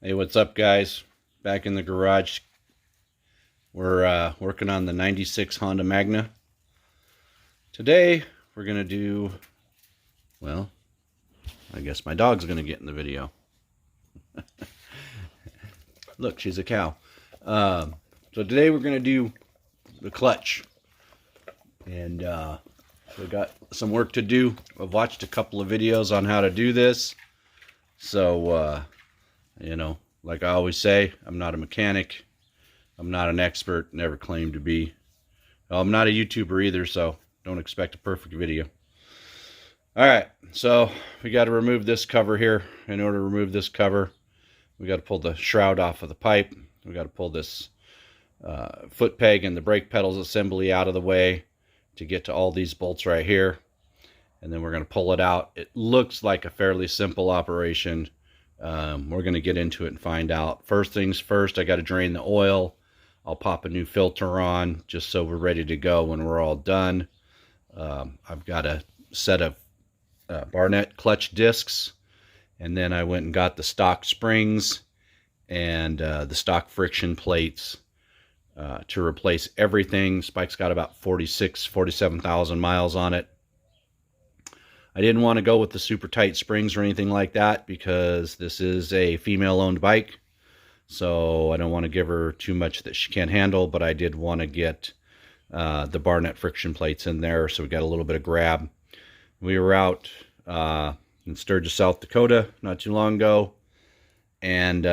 Hey, what's up, guys? Back in the garage. We're working on the 96 Honda Magna. Today, we're going to do, well, I guess my dog's going to get in the video. Look, she's a cow. So today we're going to do the clutch. And we got some work to do. I've watched a couple of videos on how to do this. So, you know, like I always say, I'm not a mechanic. I'm not an expert, never claimed to be. Well, I'm not a YouTuber either, so don't expect a perfect video. Alright, so we got to remove this cover here. In order to remove this cover, we got to pull the shroud off of the pipe. We got to pull this foot peg and the brake pedals assembly out of the way to get to all these bolts right here. And then we're going to pull it out. It looks like a fairly simple operation. We're going to get into it and find out. First things first, I got to drain the oil. I'll pop a new filter on just so we're ready to go when we're all done. I've got a set of Barnett clutch discs, and then I went and got the stock springs and the stock friction plates to replace everything. This bike's got about 47,000 miles on it. I didn't want to go with the super tight springs or anything like that because this is a female-owned bike. So I don't want to give her too much that she can't handle, but I did want to get the Barnett friction plates in there, so we got a little bit of grab. We were out in Sturgis, South Dakota not too long ago, and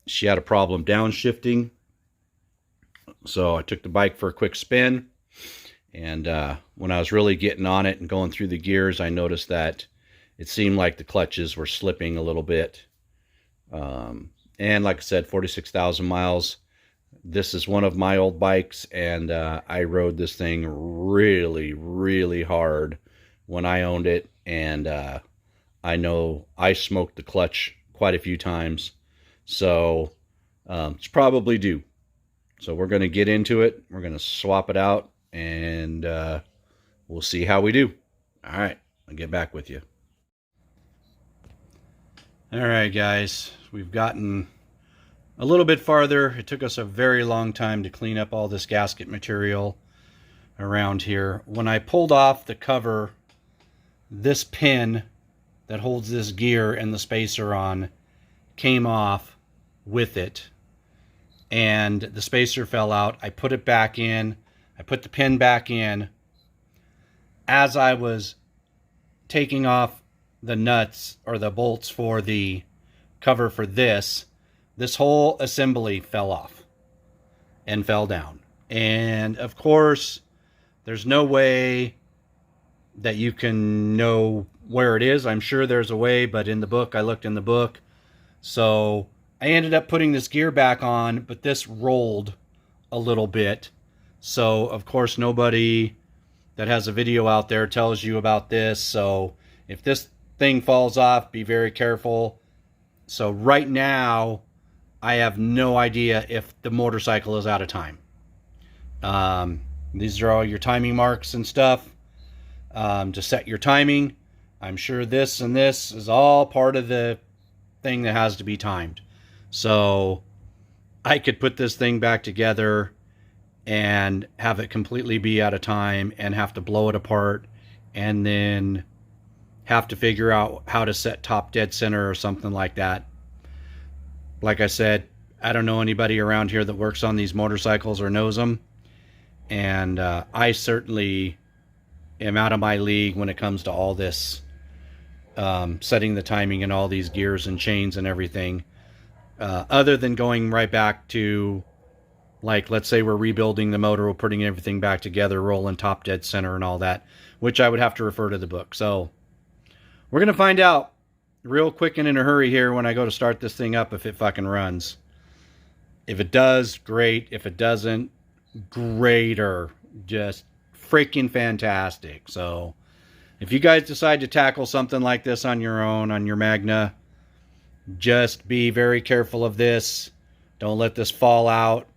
she had a problem downshifting. So I took the bike for a quick spin. And when I was really getting on it and going through the gears, I noticed that it seemed like the clutches were slipping a little bit. And like I said, 46,000 miles. This is one of my old bikes, and I rode this thing really, really hard when I owned it. And I know I smoked the clutch quite a few times. So it's probably due. So we're going to get into it. We're going to swap it out. And we'll see how we do. All right, I'll get back with you. All right, guys, we've gotten a little bit farther. It took us a very long time to clean up all this gasket material around here. When I pulled off the cover, this pin that holds this gear and the spacer on came off with it, and the spacer fell out. I put it back in. I put the pin back in. As I was taking off the nuts or the bolts for the cover for this whole assembly fell off and fell down. And of course, there's no way that you can know where it is. I'm sure there's a way, but in the book, I looked in the book. So I ended up putting this gear back on, but this rolled a little bit. So, of course, nobody that has a video out there tells you about this. So, if this thing falls off, be very careful. So, right now, I have no idea if the motorcycle is out of time. These are all your timing marks and stuff to set your timing. I'm sure this and this is all part of the thing that has to be timed. So, I could put this thing back together and have it completely be out of time and have to blow it apart and then have to figure out how to set top dead center or something like that. Like I said, I don't know anybody around here that works on these motorcycles or knows them. And I certainly am out of my league when it comes to all this setting the timing and all these gears and chains and everything. Other than going right back to, like, let's say we're rebuilding the motor, we're putting everything back together, rolling top dead center and all that, which I would have to refer to the book. So we're going to find out real quick and in a hurry here when I go to start this thing up if it fucking runs. If it does, great. If it doesn't, greater. Just freaking fantastic. So if you guys decide to tackle something like this on your own, on your Magna, just be very careful of this. Don't let this fall out.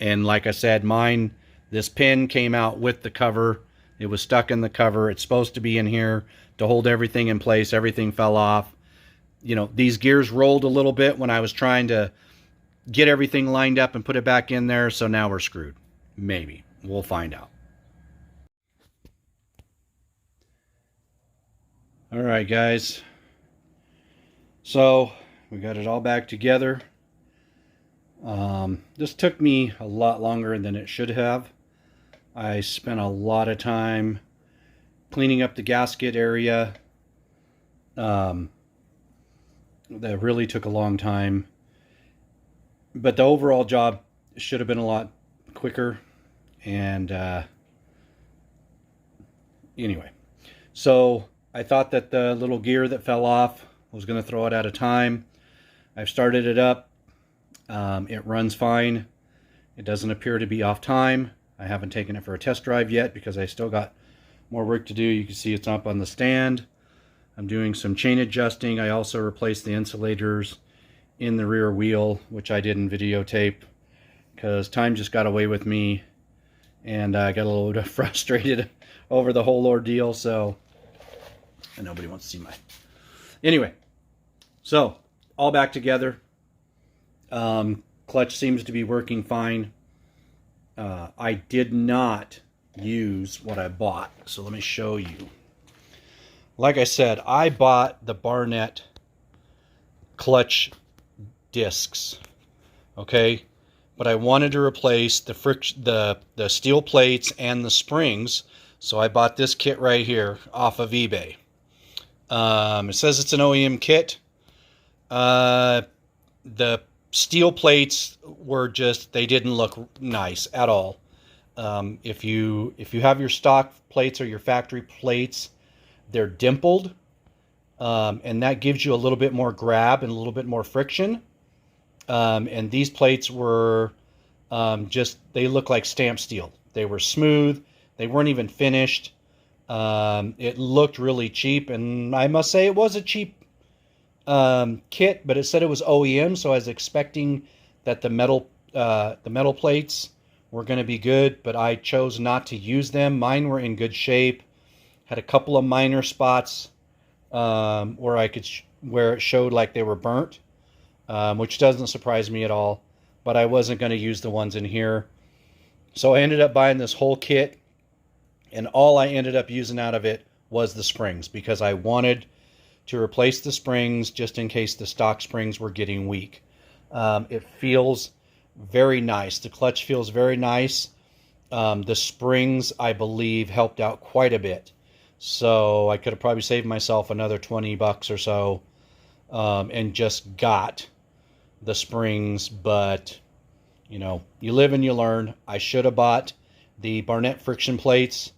And like I said, mine, this pin came out with the cover. It was stuck in the cover. It's supposed to be in here to hold everything in place. Everything fell off. you know, these gears rolled a little bit when I was trying to get everything lined up and put it back in there. So now we're screwed. Maybe. We'll find out. All right, guys. So we got it all back together. This took me a lot longer than it should have. I spent a lot of time cleaning up the gasket area. That really took a long time. But the overall job should have been a lot quicker. And anyway, so I thought that the little gear that fell off, I was going to throw it at a time. I've started it up. It runs fine. It doesn't appear to be off time. I haven't taken it for a test drive yet because I still got more work to do. You can see it's up on the stand. I'm doing some chain adjusting. I also replaced the insulators in the rear wheel, which I didn't videotape because time just got away with me, and I got a little bit frustrated over the whole ordeal. So, and nobody wants to see my... Anyway, so all back together. Clutch seems to be working fine. I did not use what I bought, so let me show you. Like I said, I bought the Barnett clutch discs, okay, but I wanted to replace the steel plates and the springs, so I bought this kit right here off of eBay. It says it's an OEM kit. The steel plates were just, they didn't look nice at all. If you have your stock plates or your factory plates, they're dimpled, and that gives you a little bit more grab and a little bit more friction. And these plates were they look like stamped steel. They were smooth. They weren't even finished. It looked really cheap, and I must say it was a cheap kit, but it said it was OEM, so I was expecting that the metal plates were going to be good, but I chose not to use them. Mine were in good shape. Had a couple of minor spots where it showed like they were burnt, which doesn't surprise me at all, but I wasn't going to use the ones in here. So I ended up buying this whole kit, and all I ended up using out of it was the springs, because I wanted to replace the springs just in case the stock springs were getting weak. It feels very nice. The clutch feels very nice. The springs, I believe, helped out quite a bit. So I could have probably saved myself another 20 bucks or so and just got the springs. But, you know, you live and you learn. I should have bought the Barnett friction plates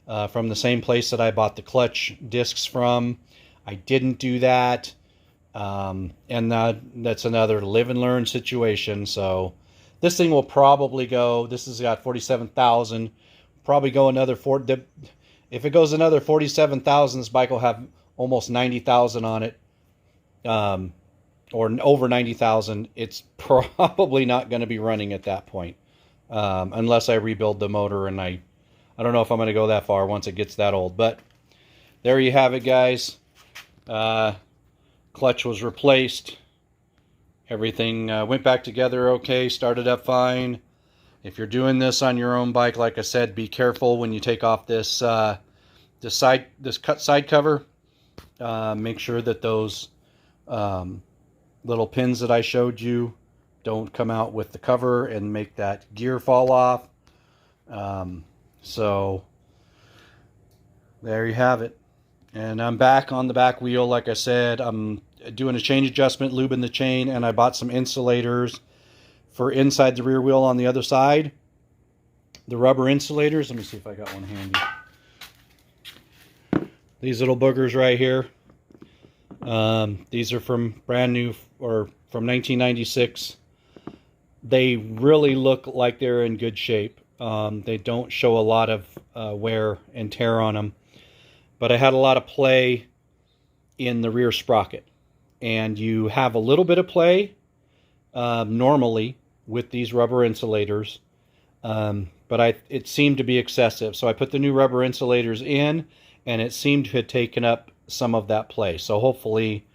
from the same place that I bought the clutch discs from. I didn't do that. And that's another live and learn situation. So this thing will probably go, this has got 47,000, probably go another if it goes another 47,000, this bike will have almost 90,000 on it, or over 90,000. It's probably not going to be running at that point, unless I rebuild the motor, and I don't know if I'm going to go that far once it gets that old. But there you have it, guys. Clutch was replaced. Everything went back together okay, started up fine. If you're doing this on your own bike, like I said, be careful when you take off this cut side cover. Make sure that those little pins that I showed you don't come out with the cover and make that gear fall off. So there you have it. And I'm back on the back wheel. Like I said, I'm doing a chain adjustment, lubing the chain, and I bought some insulators for inside the rear wheel on the other side. The rubber insulators. Let me see if I got one handy. These little boogers right here. These are from brand new, or from 1996. They really look like they're in good shape. They don't show a lot of wear and tear on them. But I had a lot of play in the rear sprocket. And you have a little bit of play normally with these rubber insulators. But it seemed to be excessive. So I put the new rubber insulators in, and it seemed to have taken up some of that play. So hopefully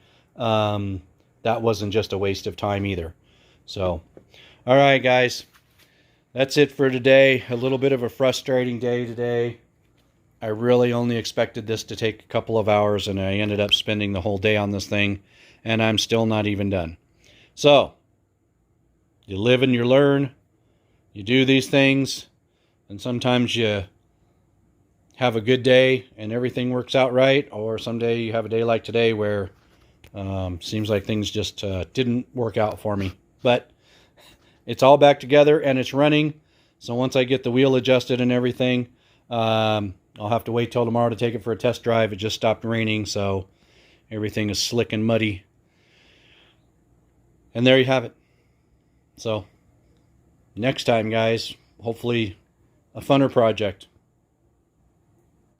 that wasn't just a waste of time either. So, all right, guys, that's it for today. A little bit of a frustrating day today. I really only expected this to take a couple of hours, and I ended up spending the whole day on this thing, and I'm still not even done. So, you live and you learn. You do these things, and sometimes you have a good day and everything works out right, or someday you have a day like today where seems like things just didn't work out for me. But it's all back together and it's running. So once I get the wheel adjusted and everything, I'll have to wait till tomorrow to take it for a test drive. It just stopped raining, so everything is slick and muddy. And there you have it. So next time, guys, hopefully a funner project.